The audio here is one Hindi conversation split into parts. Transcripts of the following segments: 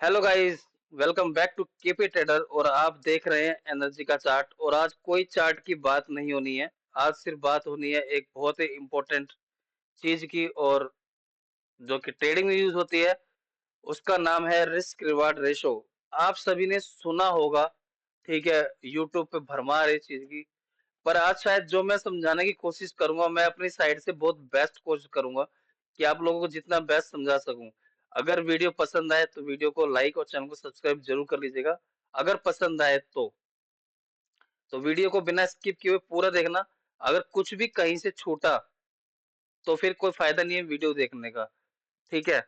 Hello guys. Welcome back to KP trader और आप देख रहे हैं एनर्जी का चार्ट। और आज कोई चार्ट की बात नहीं होनी है। आज सिर्फ बात होनी है एक बहुत ही इम्पोर्टेंट चीज की, और जो कि ट्रेडिंग में यूज होती है, उसका नाम है रिस्क रिवार्ड रेशो। आप सभी ने सुना होगा, ठीक है, यूट्यूब पे भरमार है इस चीज की। पर आज शायद जो मैं समझाने की कोशिश करूंगा, मैं अपनी साइड से बहुत बेस्ट कोशिश करूंगा कि आप लोगों को जितना बेस्ट समझा सकूं। अगर वीडियो पसंद आए तो वीडियो को लाइक और चैनल को सब्सक्राइब जरूर कर लीजिएगा। अगर पसंद आए तो वीडियो को बिना स्किप किए हुए पूरा देखना। अगर कुछ भी कहीं से छूटा तो फिर कोई फायदा नहीं है वीडियो देखने का। ठीक है,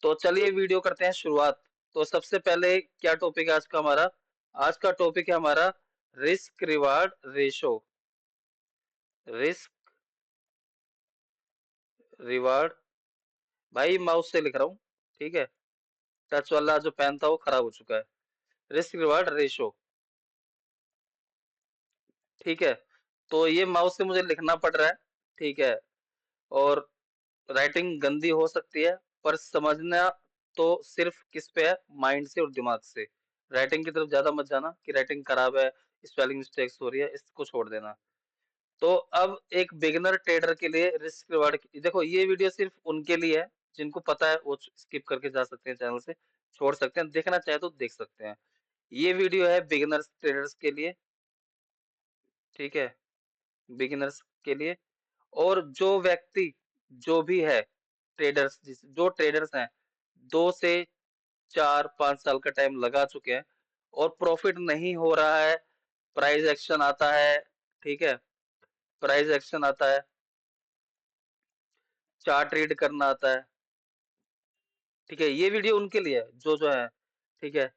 तो चलिए वीडियो करते हैं शुरुआत। तो सबसे पहले क्या टॉपिक है आज का हमारा? आज का टॉपिक है हमारा risk reward ratio. Risk reward, भाई माउस से लिख रहा हूँ, ठीक है। टच वाला जो पेन था वो खराब हो चुका है। रिस्क रिवार्ड रेशो, ठीक है। तो ये माउस से मुझे लिखना पड़ रहा है, ठीक है। और राइटिंग गंदी हो सकती है, पर समझना तो सिर्फ किस पे है, माइंड से और दिमाग से। राइटिंग की तरफ ज्यादा मत जाना कि राइटिंग खराब है, स्पेलिंग मिस्टेक्स हो रही है, इसको छोड़ देना। तो अब एक बिगिनर ट्रेडर के लिए रिस्क रिवार्ड, देखो ये वीडियो सिर्फ उनके लिए है जिनको पता है, वो स्किप करके जा सकते हैं, चैनल से छोड़ सकते हैं, देखना चाहे तो देख सकते हैं। ये वीडियो है बिगिनर्स ट्रेडर्स के लिए, ठीक है, बिगिनर्स के लिए। और जो व्यक्ति, जो भी है ट्रेडर्स, जो ट्रेडर्स हैं, 2 से 4 5 साल का टाइम लगा चुके हैं और प्रॉफिट नहीं हो रहा है, प्राइस एक्शन आता है, ठीक है, प्राइस एक्शन आता है, चार्ट रीड करना आता है, ठीक है, ये वीडियो उनके लिए है जो जो है, ठीक है।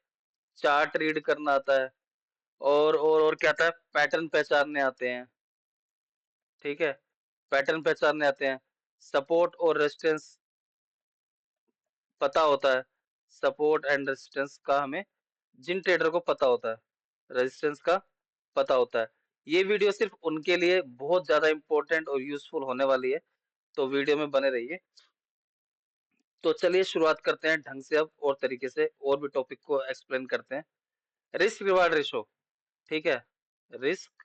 चार्ट रीड करना आता है, और क्या आता है, पैटर्न पहचानने आते हैं, ठीक है, पैटर्न पहचानने आते हैं। सपोर्ट और रेजिस्टेंस पता होता है, सपोर्ट एंड रेजिस्टेंस का हमें, जिन ट्रेडर को पता होता है रेजिस्टेंस का पता होता है। ये वीडियो सिर्फ उनके लिए बहुत ज्यादा इंपॉर्टेंट और यूजफुल होने वाली है, तो वीडियो में बने रहिए। तो चलिए शुरुआत करते हैं ढंग से अब, और तरीके से और भी टॉपिक को एक्सप्लेन करते हैं। रिस्क रिवार्ड रेशो, ठीक है, रिस्क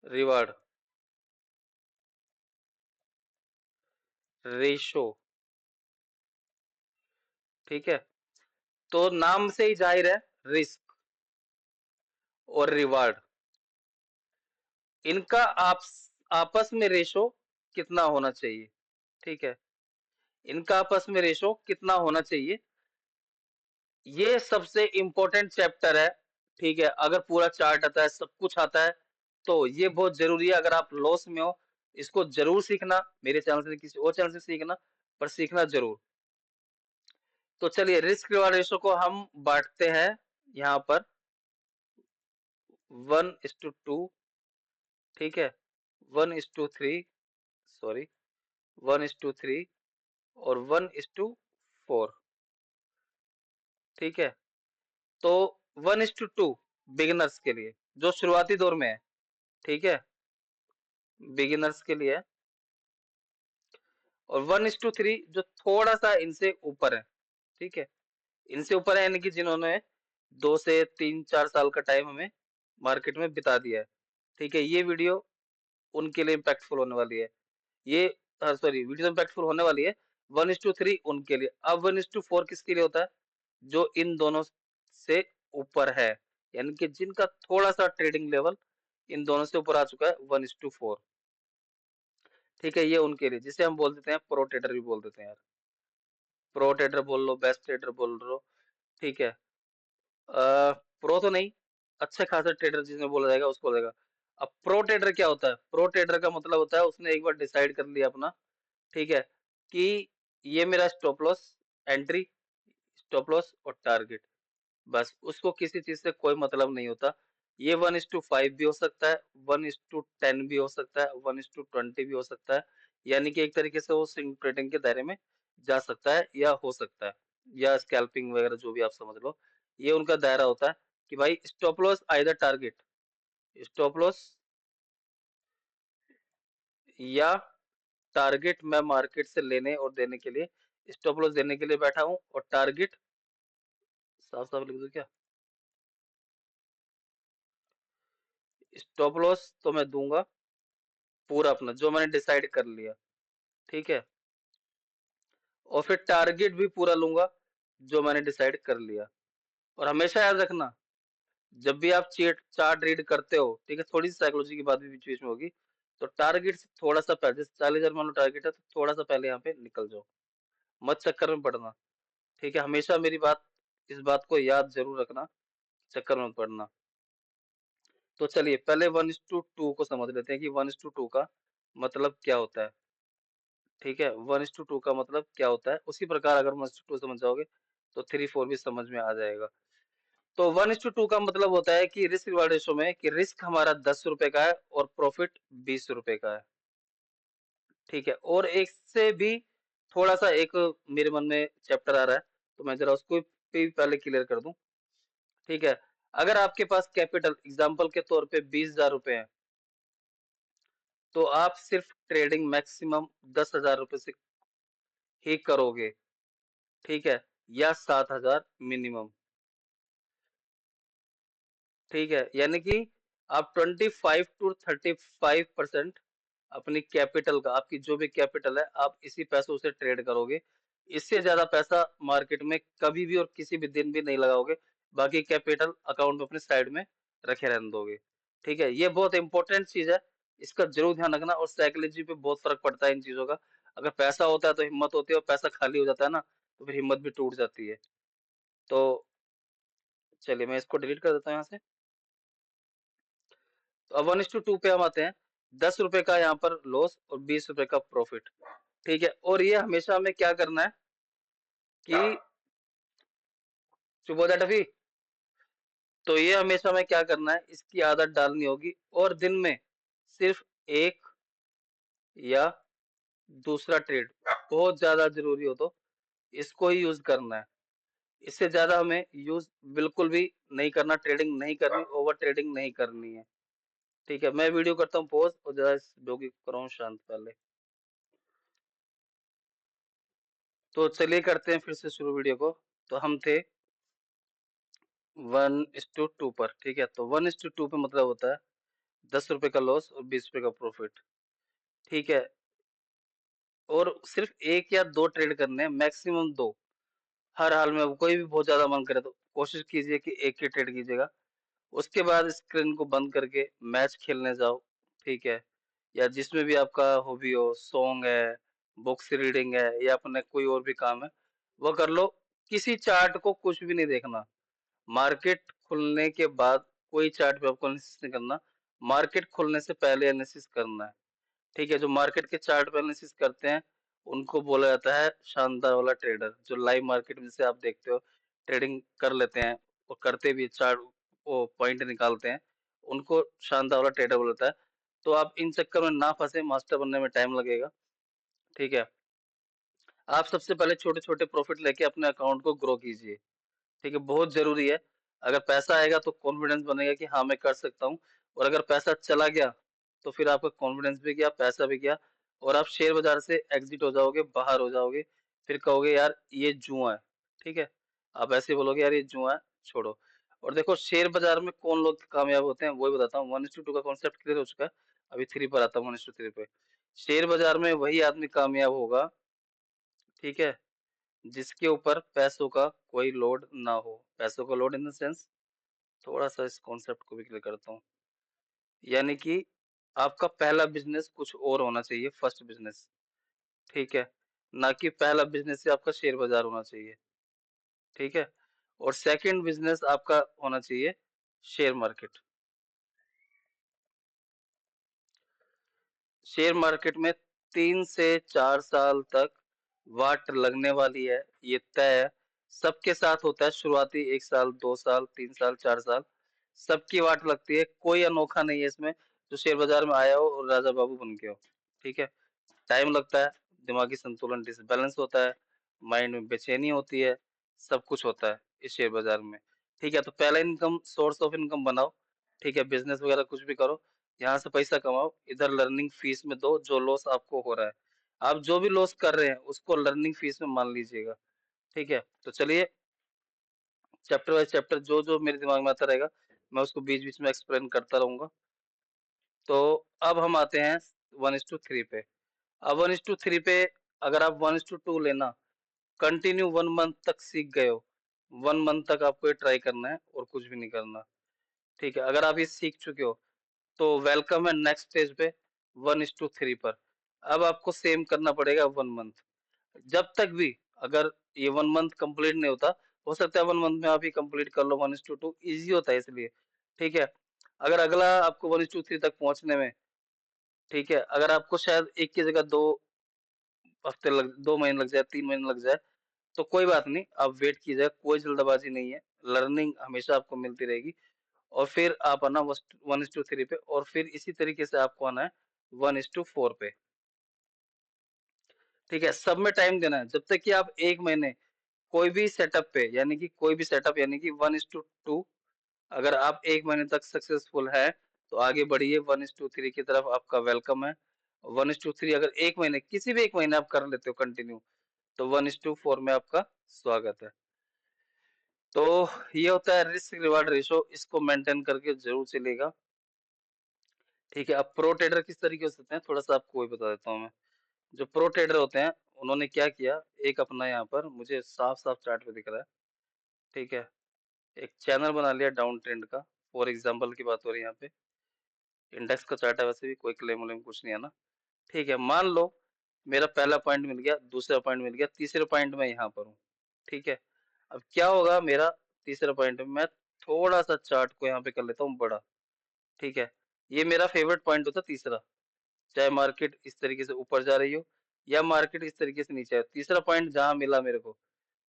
रिवार्ड रेशो, ठीक है। तो नाम से ही जाहिर है, रिस्क और रिवार्ड, इनका आपस में रेशो कितना होना चाहिए, ठीक है, इनका आपस में रेशो कितना होना चाहिए, ये सबसे इंपॉर्टेंट चैप्टर है, ठीक है। अगर पूरा चार्ट आता है, सब कुछ आता है, तो ये बहुत जरूरी है। अगर आप लॉस में हो, इसको जरूर सीखना, मेरे चैनल से किसी और चैनल से सीखना, पर सीखना जरूर। तो चलिए रिस्क रिवार्ड रेशो को हम बांटते हैं यहाँ पर 1:2, ठीक है, 1:3, सॉरी, 1:3 और 1:4, ठीक है। तो 1:2 बिगिनर्स के लिए, जो शुरुआती दौर में है, ठीक है, बिगिनर्स के लिए है। और 1:3 जो थोड़ा सा इनसे ऊपर है, ठीक है, इनसे ऊपर है, यानी कि जिन्होंने 2 से 3 4 साल का टाइम हमें मार्केट में बिता दिया है, ठीक है। ये वीडियो उनके लिए इम्पैक्टफुल होने वाली है। ये, सॉरी, वीडियो इम्पैक्टफुल होने वाली है 1:3 उनके लिए। अब 1:4 किसके लिए होता है? जो इन दोनों से ऊपर है, यानी कि जिनका थोड़ा सा ट्रेडिंग लेवल इन दोनों से ऊपर आ चुका है, 1:4, ठीक है। ये उनके लिए, जिसे हम बोल देते हैं प्रो ट्रेडर भी बोल देते हैं यार, प्रो ट्रेडर बोल लो, बेस्ट ट्रेडर बोल लो, ठीक है। प्रो तो नहीं, अच्छे खासा ट्रेडर जिसमें बोला जाएगा उसको बोलेगा। अब प्रो ट्रेडर क्या होता है? प्रो ट्रेडर का मतलब होता है उसने एक बार डिसाइड कर लिया अपना, ठीक है, कि ये मेरा stop loss, entry, stop loss और टारगेट, बस उसको किसी चीज से कोई मतलब नहीं होता। ये 1:5 भी हो सकता है, 1:10 भी हो सकता है, 1:20 भी हो सकता है। यानी कि एक तरीके से वो स्विंग ट्रेडिंग के दायरे में जा सकता है, या हो सकता है, या स्कैल्पिंग वगैरह जो भी आप समझ लो, ये उनका दायरा होता है। कि भाई stop loss either target, stop loss या टारगेट मैं मार्केट से लेने और देने के लिए स्टॉप लॉस देने के लिए बैठा हूँ, और टारगेट साफ साफ लिख दूं क्या? स्टॉप लॉस तो मैं दूंगा पूरा अपना जो मैंने डिसाइड कर लिया, ठीक है, और फिर टारगेट भी पूरा लूंगा जो मैंने डिसाइड कर लिया। और हमेशा याद रखना, जब भी आप चेट चार्ट रीड करते हो, ठीक है, थोड़ी सी साइकोलॉजी की बात भी बीच बीच में होगी, तो टारगेट से थोड़ा सा पहले, जैसे 40,000 मान लो टारगेट है, तो थोड़ा सा पहले यहाँ पे निकल जाओ, मत चक्कर में पड़ना, ठीक है। हमेशा मेरी बात, इस बात को याद जरूर रखना, चक्कर में मत पड़ना। तो चलिए पहले 1:2 को समझ लेते हैं कि 1:2 का मतलब क्या होता है, ठीक है। 1:2 का मतलब क्या होता है, उसी प्रकार अगर 1:2 समझ जाओगे तो 3 4 भी समझ में आ जाएगा। तो 1:2 का मतलब होता है कि रिस्क रिवार्ड रेशो में, कि रिस्क हमारा 10 रुपए का है और प्रॉफिट 20 रुपए का है, ठीक है। और एक से भी थोड़ा सा एक मेरे मन में चैप्टर आ रहा है, तो मैं जरा उसको भी पहले क्लियर कर दूं, ठीक है। अगर आपके पास कैपिटल एग्जांपल के तौर पे 20,000 रुपए है, तो आप सिर्फ ट्रेडिंग मैक्सिमम 10,000 रुपए से ही करोगे, ठीक है, या 7,000 मिनिमम, ठीक है। यानी कि आप 25 to 35% अपनी कैपिटल का, आपकी जो भी कैपिटल है, आप इसी पैसों से ट्रेड करोगे। इससे ज्यादा पैसा मार्केट में कभी भी और किसी भी दिन भी नहीं लगाओगे। बाकी कैपिटल अकाउंट में अपने साइड में रखे रहने दोगे, ठीक है। ये बहुत इंपॉर्टेंट चीज है, इसका जरूर ध्यान रखना। और साइकोलॉजी पे बहुत फर्क पड़ता है इन चीजों का। अगर पैसा होता है तो हिम्मत होती है, और पैसा खाली हो जाता है ना, तो फिर हिम्मत भी टूट जाती है। तो चलिए मैं इसको डिलीट कर देता हूँ यहाँ से। तो अब 1:2 पे हम आते हैं। 10 रुपए का यहाँ पर लॉस और 20 रुपए का प्रॉफिट, ठीक है। और ये हमेशा हमें क्या करना है कि, चुप हो जा टफी। तो ये हमेशा हमें क्या करना है, इसकी आदत डालनी होगी, और दिन में सिर्फ एक या दूसरा ट्रेड, बहुत ज्यादा जरूरी हो तो इसको ही यूज करना है। इससे ज्यादा हमें यूज बिल्कुल भी नहीं करना, ट्रेडिंग नहीं करनी, ओवर ट्रेडिंग नहीं करनी है, ठीक है। मैं वीडियो करता हूँ पॉज, और जरा इस डॉगी को कराऊं शांत पहले। तो चलिए करते हैं फिर से शुरू वीडियो को। तो हम थे 1:2 पर, ठीक है। तो 1:2 पे मतलब होता है 10 रुपए का लॉस और 20 रुपए का प्रॉफिट, ठीक है। और सिर्फ एक या दो ट्रेड करने हैं, मैक्सिमम दो। हर हाल में, अब कोई भी बहुत ज्यादा मन करे तो कोशिश कीजिए कि एक ही ट्रेड कीजिएगा। उसके बाद स्क्रीन को बंद करके मैच खेलने जाओ, ठीक है। या जिसमें भी आपका हॉबी हो, सॉन्ग है, बुक्स रीडिंग है, या अपने कोई और भी काम है, वो कर लो। किसी चार्ट को कुछ भी नहीं देखना। मार्केट खुलने के बाद कोई चार्ट पे आपको एनालिसिस नहीं करना, मार्केट खुलने से पहले एनालिसिस करना है, ठीक है। जो मार्केट के चार्ट पे एनालिसिस करते हैं उनको बोला जाता है शानदार वाला ट्रेडर। जो लाइव मार्केट में, जैसे आप देखते हो, ट्रेडिंग कर लेते हैं और करते भी चार्ट, वो पॉइंट निकालते हैं, उनको शानदार वाला ट्रेडर बोला जाता है। तो आप इन चक्कर में ना फंसे, मास्टर बनने में टाइम लगेगा, ठीक है। आप सबसे पहले छोटे छोटे प्रॉफिट लेके अपने अकाउंट को ग्रो कीजिए, ठीक है, बहुत जरूरी है। अगर पैसा आएगा तो कॉन्फिडेंस बनेगा कि हाँ मैं कर सकता हूँ। और अगर पैसा चला गया तो फिर आपका कॉन्फिडेंस भी गया, पैसा भी गया, और आप शेयर बाजार से एग्जिट हो जाओगे, बाहर हो जाओगे। फिर कहोगे यार ये जुआ है, ठीक है। आप ऐसे बोलोगे यार ये जुआ है, छोड़ो। और देखो शेयर बाजार में कौन लोग कामयाब होते हैं वही बताता हूँ। 1:2 का कॉन्सेप्ट क्लियर हो चुका है, अभी 3 पर आता हूँ, 1:3 पे। शेयर बाजार में वही आदमी कामयाब होगा, ठीक है, जिसके ऊपर पैसों का कोई लोड ना हो। पैसों का लोड इन द सेंस, थोड़ा सा इस कॉन्सेप्ट को भी क्लियर करता हूँ। यानी कि आपका पहला बिजनेस कुछ और होना चाहिए, फर्स्ट बिजनेस, ठीक है, ना कि पहला बिजनेस से आपका शेयर बाजार होना चाहिए, ठीक है। और सेकंड बिजनेस आपका होना चाहिए शेयर मार्केट। शेयर मार्केट में 3 से 4 साल तक वाट लगने वाली है, ये तय है। सबके साथ होता है, शुरुआती 1 साल, 2 साल, 3 साल, 4 साल, सबकी वाट लगती है। कोई अनोखा नहीं है इसमें जो शेयर बाजार में आया हो और राजा बाबू बन के हो, ठीक है। टाइम लगता है, दिमागी संतुलन डिसबैलेंस होता है, माइंड में बेचैनी होती है, सब कुछ होता है इस शेयर बाजार में, ठीक है। तो पहला इनकम, सोर्स ऑफ इनकम बनाओ, ठीक है, बिजनेस वगैरह कुछ भी करो, यहाँ से पैसा कमाओ, इधर लर्निंग फीस में दो जो लॉस आपको हो रहा है। आप जो भी लॉस कर रहे हैं उसको लर्निंग फीस में मान लीजिएगा। ठीक है, तो चलिए चैप्टर वाइज चैप्टर जो जो मेरे दिमाग में आता रहेगा मैं उसको बीच बीच में एक्सप्लेन करता रहूंगा। तो अब हम आते हैं 1:3 पे। अब 1:3 पे अगर आप 1:2 लेना, कंटिन्यू 1 मंथ तक सीख गए हो, 1 मंथ तक आपको ये ट्राई करना है और कुछ भी नहीं करना। ठीक है, अगर आप ये सीख चुके हो तो वेलकम है नेक्स्ट स्टेज पे 1:3 पर। अब आपको सेम करना पड़ेगा 1 मंथ। जब तक भी अगर ये 1 मंथ कंप्लीट नहीं होता, हो सकता है 1 मंथ में आप ही कंप्लीट कर लो 1:2, इजी होता है इसलिए। ठीक है, अगर अगला आपको 1:3 तक पहुंचने में, ठीक है, अगर आपको शायद एक की जगह 2 हफ्ते लग 2 महीने लग जाए, 3 महीने लग जाए, तो कोई बात नहीं, आप वेट कीजिए, कोई जल्दबाजी नहीं है। लर्निंग हमेशा आपको मिलती रहेगी। और फिर आप आना 1:3 पे, और फिर इसी तरीके से आपको आना है 1:4 पे। ठीक है, सब में टाइम देना है जब तक कि आप 1 महीने कोई भी सेटअप पे, यानी कि कोई भी सेटअप यानी कि 1:2, अगर आप 1 महीने तक सक्सेसफुल है तो आगे बढ़िए 1:3 की तरफ, आपका वेलकम है। 1:3 अगर 1 महीने, किसी भी 1 महीने आप कर लेते हो कंटिन्यू, तो 1:4 में आपका स्वागत है। तो ये होता है रिस्क रिवार्ड रेशो, इसको मेंटेन करके जरूर चलेगा। ठीक है, अब प्रो ट्रेडर किस तरीके से होते हैं थोड़ा सा आपको वही बता देता हूँ मैं। जो प्रो ट्रेडर होते हैं उन्होंने क्या किया, एक अपना यहाँ पर मुझे साफ साफ चार्ट पे दिख रहा है। ठीक है, एक चैनल बना लिया डाउन ट्रेंड का, फॉर एग्जांपल की बात हो रही है यहाँ पे। इंडेक्स का चार्ट है, वैसे भी कोई क्लेम व्लेम कुछ नहीं है ना। ठीक है, मान लो मेरा पहला पॉइंट मिल गया, दूसरा पॉइंट मिल गया, तीसरे पॉइंट में यहाँ पर हूँ। ठीक है, अब क्या होगा मेरा तीसरा पॉइंट में, मैं थोड़ा सा चार्ट को यहाँ पे कर लेता हूँ बड़ा। ठीक है, ये मेरा फेवरेट पॉइंट होता है तीसरा, चाहे मार्केट इस तरीके से ऊपर जा रही हो या मार्केट इस तरीके से नीचे है, तीसरा पॉइंट जहां मिला मेरे को,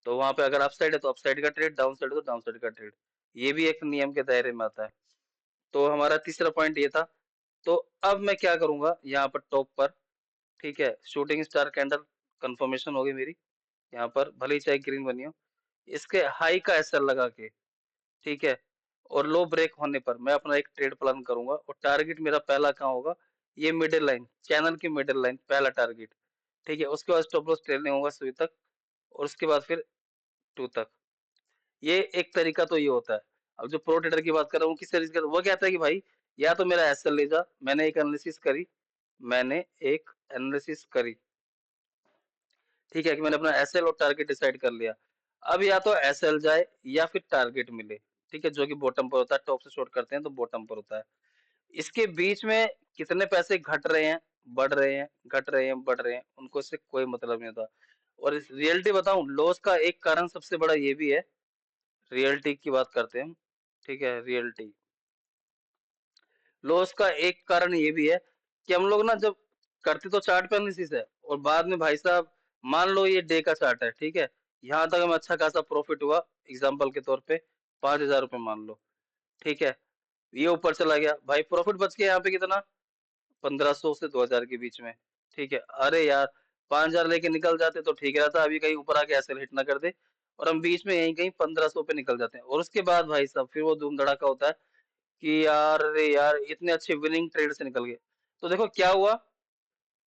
तो वहां पे अगर अपसाइड है तो अपसाइड का ट्रेड, डाउन साइड है तो डाउन साइड का ट्रेड। ये भी एक नियम के दायरे में आता है। तो हमारा तीसरा पॉइंट ये था। तो अब मैं क्या करूंगा यहाँ पर टॉप पर, ठीक है, शूटिंग स्टार कैंडल कंफर्मेशन हो गई मेरी यहाँ पर, भले ही चाहे ग्रीन बनी हो, इसके हाई का एसएल लगा के, ठीक है, और लो ब्रेक होने पर मैं अपना एक ट्रेड प्लान करूंगा, और टारगेट मेरा पहला कहाँ होगा, ये मिडिल लाइन, चैनल की मिडिल लाइन पहला टारगेट। ठीक है, उसके बाद स्टॉप लॉस ट्रेलिंग होगा सुई तक, और उसके बाद फिर 2 तक। ये एक तरीका तो ये होता है। अब जो प्रो ट्रेडर की बात कर रहा हूँ किस तरीके का, वो कहता है कि भाई या तो मेरा एसएल ले जा, मैंने एक एनालिसिस करी, ठीक है, कि मैंने अपना एसएल और टारगेट डिसाइड कर लिया। अब या तो एसएल जाए या फिर टारगेट मिले, ठीक है, जो कि बॉटम पर होता है, टॉप से शॉर्ट करते हैं तो बॉटम पर होता है। इसके बीच में कितने पैसे घट रहे हैं, बढ़ रहे हैं, घट रहे हैं, बढ़ रहे हैं, उनको इससे कोई मतलब नहीं होता। और इस रियलिटी बताऊं, लॉस का एक कारण सबसे बड़ा ये भी है, रियलिटी की बात करते हैं हम, ठीक है, रियलिटी लॉस का एक कारण ये भी है कि हम लोग ना जब करते तो चार्ट पे एनालिसिस है, और बाद में भाई साहब मान लो ये डे का चार्ट है, ठीक है, यहाँ तक हमें अच्छा खासा प्रॉफिट हुआ, एग्जांपल के तौर पे 5,000 रुपये मान लो, ठीक है, ये ऊपर चला गया, भाई प्रॉफिट बच गया यहाँ पे कितना, 1,500 से 2,000 के बीच में। ठीक है, अरे यार 5,000 लेके निकल जाते तो ठीक रहता, अभी कहीं ऊपर आके ऐसे हिट ना कर दे, और हम बीच में यहीं कहीं 1,500 पे निकल जाते हैं, और उसके बाद भाई साहब फिर वो धूम धड़ाका होता है कि यार अरे यार इतने अच्छे विनिंग ट्रेड से निकल गए। तो देखो क्या हुआ,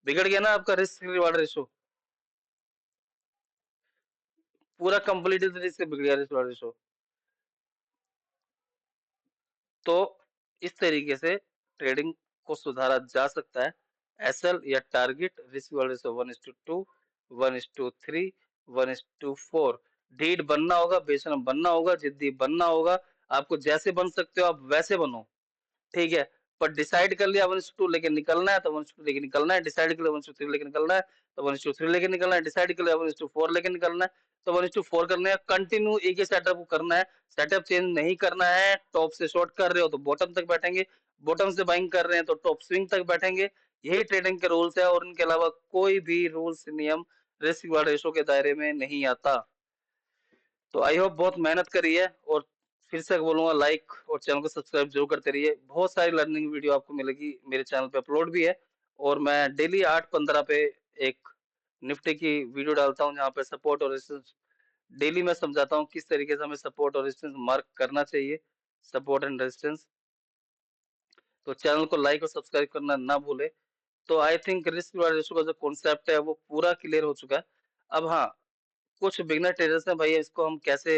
बिगड़ गया ना आपका रिस्क रिवार्ड रेशो, पूरा कंप्लीट तरीके से बिगड़ गया रिस्क रिवार्ड रेशो। तो इस तरीके से ट्रेडिंग को सुधारा जा सकता है। एसएल या टारगेट रिस्क रिवार्ड रेशो 1:2, 1:3, 1:4। ढीठ बनना होगा, बेशरम बनना होगा, जिद्दी बनना होगा, आपको जैसे बन सकते हो आप वैसे बनो, ठीक है, पर डिसाइड कर लिया 1:2 लेके निकलना है तो 1:2 लेके निकलना है, डिसाइड कर लिया 1:3 लेके निकलना है तो 1:3 लेके निकलना है, डिसाइड कर लिया 1:4 लेके निकलना है तो 1:4 करना है, कंटिन्यू एक ही सेटअप को करना है, सेटअप चेंज नहीं करना है। टॉप से शॉर्ट कर रहे हो तो बॉटम तक बैठेंगे, बॉटम से बाइंग कर रहे हैं तो टॉप स्विंग तक बैठेंगे। यही ट्रेडिंग के रूल्स है, और इनके अलावा कोई भी रूल्स नियम रिस्क रिवार्ड रेशो के दायरे में नहीं आता। तो आई होप बहुत मेहनत करी है, और फिर से बोलूंगा लाइक और चैनल को सब्सक्राइब जरूर करते रहिए, बहुत सारी लर्निंग वीडियो आपको मिलेगी, मेरे चैनल पे अपलोड भी है। और मैं डेली 8:15 पे एक निफ्टी की वीडियो डालता हूँ जहाँ पे सपोर्ट और रेजिस्टेंस डेली मैं समझाता हूँ किस तरीके से हमें सपोर्ट और रेजिस्टेंस मार्क करना चाहिए, सपोर्ट एंड रेजिस्टेंस। तो चैनल को लाइक और सब्सक्राइब करना ना भूले। तो I think risk reward ratio का जो कॉन्सेप्ट है वो पूरा क्लियर हो चुका है। अब हाँ, कुछ बिगनर ट्रेडर्स हैं भाई, इसको हम कैसे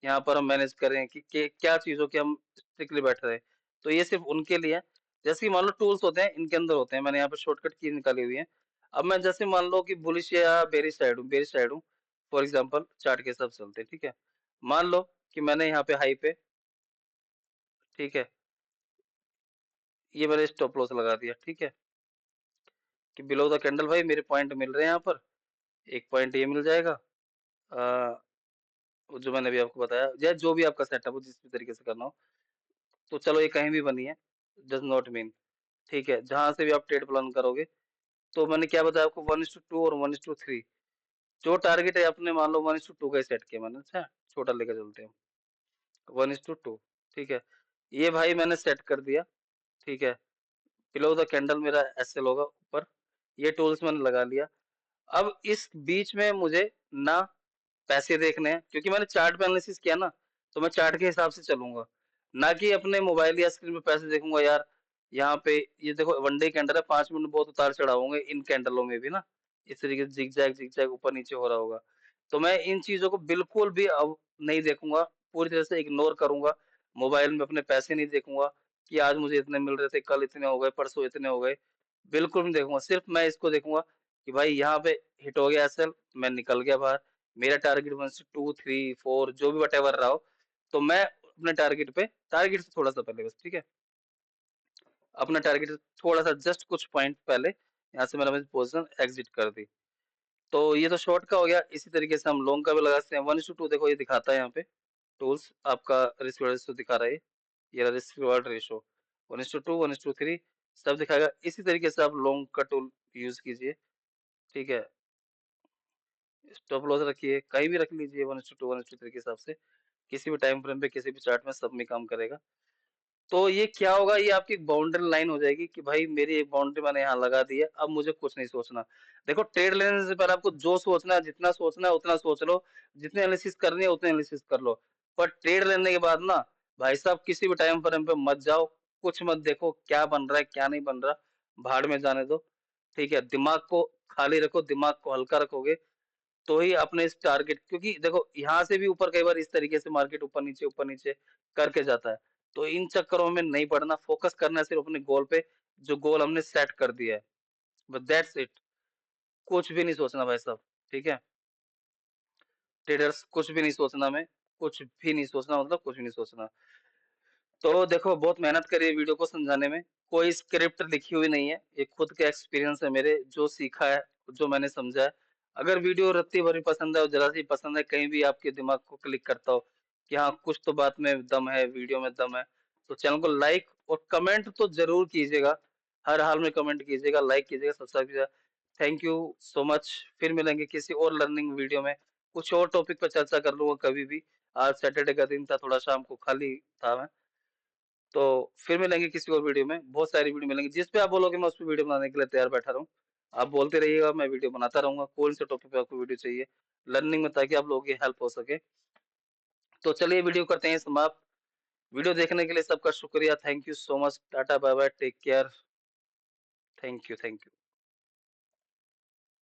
यहाँ पर हम मैनेज करें कि क्या चीजों के हम स्ट्रिक्टली बैठ रहे हैं। तो ये सिर्फ उनके लिए है। जैसे कि मान लो टूल्स होते हैं, इनके अंदर होते हैं, मैंने यहाँ पे शॉर्टकट की निकाली हुई है। अब मैं जैसे मान लो कि बुलिश या बेरिश साइड हूँ, फॉर एग्जाम्पल चार्ट के हिसाब से चलते हैं, ठीक है। मान लो कि मैंने यहाँ पे हाई पे, ठीक है, ये मैंने स्टॉप लॉस लगा दिया, ठीक है, कि बिलो द कैंडल भाई मेरे पॉइंट मिल रहे हैं यहाँ पर। एक पॉइंट ये मिल जाएगा, वो जो मैंने अभी आपको बताया, या जो भी आपका सेटअप हो जिस भी तरीके से करना हो। तो चलो ये कहीं भी बनी है, डज नॉट मीन, ठीक है, जहां से भी आप ट्रेड प्लान करोगे। तो मैंने क्या बताया आपको, 1:2 और 1:3, जो टारगेट है अपने मान लो 1:2 का सेट किया मैंने। अच्छा, छोटा लेकर चलते हैं, 1:2, ठीक है, ये भाई मैंने सेट कर दिया, ठीक है। बिलो द कैंडल मेरा एसएल होगा ऊपर, ये टूल्स मैंने लगा लिया। अब इस बीच में मुझे ना पैसे देखने हैं, क्योंकि मैंने चार्ट पे एनालिसिस किया ना, तो मैं चार्ट के हिसाब से चलूंगा, ना कि अपने मोबाइल या स्क्रीन पे पैसे देखूंगा यार। यहाँ पे ये देखो, वनडे कैंडल है, 5 मिनट बहुत उतार चढ़ाव होंगे इन कैंडलों में भी ना, इस तरीके से जिग जैग ऊपर नीचे हो रहा होगा। तो मैं इन चीजों को बिल्कुल भी अब नहीं देखूंगा, पूरी तरह से इग्नोर करूंगा। मोबाइल में अपने पैसे नहीं देखूंगा कि आज मुझे इतने मिल रहे थे, कल इतने हो गए, परसों इतने हो गए, बिल्कुल नहीं देखूंगा। सिर्फ मैं इसको देखूंगा कि भाई यहाँ पे हिट हो गया एसएल, मैं निकल गया बाहर, मेरा टारगेट 1 से 2 3 4 जो भी वट एवर रहा हो, तो मैं अपने टारगेट पे, टारगेट से थोड़ा सा पहले बस, ठीक है, अपना टारगेट से थोड़ा सा जस्ट कुछ पॉइंट पहले यहाँ से मैंने पोजीशन एग्जिट कर दी। तो ये तो शॉर्ट का हो गया। इसी तरीके से हम लॉन्ग का भी लगा सकते हैं। 1:2 देखो ये दिखाता है यहाँ पे टूल्स, आपका रिस्क रिवार्ड रेशो दिखा रहा है, ये रिस्क रिवार्ड रेशो 1:2 1:3 सब दिखाएगा। इसी तरीके से आप लॉन्ग का टूल यूज कीजिए, ठीक है। स्टॉप लॉस रखिए, कहीं भी रख लीजिए, 1:2 1:3 के हिसाब से, किसी भी टाइम फ्रेम पे किसी भी चार्ट में सब में काम करेगा। तो ये क्या होगा, ये आपकी बाउंड्री लाइन हो जाएगी कि भाई मेरी एक बाउंड्री मैंने यहाँ लगा दी है, अब मुझे कुछ नहीं सोचना। देखो, ट्रेड लेने से पहले आपको जो सोचना है, जितना सोचना है उतना सोच लो, जितने एनालिसिस करनी है उतने एनालिसिस कर लो। पर ट्रेड लेने के बाद ना भाई साहब, किसी भी टाइम फ्रेम पे मत जाओ, कुछ मत देखो क्या बन रहा है क्या नहीं बन रहा, भाड़ में जाने दो, ठीक है। दिमाग को खाली रखो, दिमाग को हल्का रखोगे तो ही अपने इस टारगेट, क्योंकि देखो यहाँ से भी ऊपर कई बार इस तरीके से मार्केट ऊपर नीचे करके जाता है। तो इन चक्करों में नहीं पड़ना, फोकस करना है सिर्फ अपने गोल पे, जो गोल हमने सेट कर दिया है, बस दैट्स इट। कुछ भी नहीं सोचना भाई साहब, ठीक है। ट्रेडर्स, कुछ भी नहीं सोचना, में कुछ भी नहीं सोचना, मतलब कुछ भी नहीं सोचना। तो देखो, बहुत मेहनत करी है वीडियो को समझाने में, कोई स्क्रिप्ट लिखी हुई नहीं है, ये खुद के एक्सपीरियंस है मेरे, जो सीखा है, जो मैंने समझा है। अगर वीडियो रत्ती भरी पसंद है और जरा सी पसंद है, कहीं भी आपके दिमाग को क्लिक करता हो कि हाँ कुछ तो बात में दम है, वीडियो में दम है, तो चैनल को लाइक और कमेंट तो जरूर कीजिएगा, हर हाल में कमेंट कीजिएगा, लाइक कीजिएगा, सब्सक्राइब कीजिएगा। Thank you so much. फिर मिलेंगे किसी और लर्निंग वीडियो में, कुछ और टॉपिक पर चर्चा कर लूंगा कभी भी। आज सैटरडे का दिन था, थोड़ा शाम को खाली था मैं। तो फिर मिलेंगे किसी और वीडियो में, बहुत सारी वीडियो मिलेंगी, जिस पे आप बोलोगे मैं उस पे वीडियो बनाने के लिए तैयार बैठा रहूँ। आप बोलते रहिएगा, मैं वीडियो बनाता रहूंगा, कौन से टॉपिक पे आपको वीडियो चाहिए लर्निंग में, ताकि आप लोगों की हेल्प हो सके। तो चलिए वीडियो करते हैं समाप्त। वीडियो देखने के लिए सबका शुक्रिया, thank you so much, tata bye bye, take care, thank you thank you.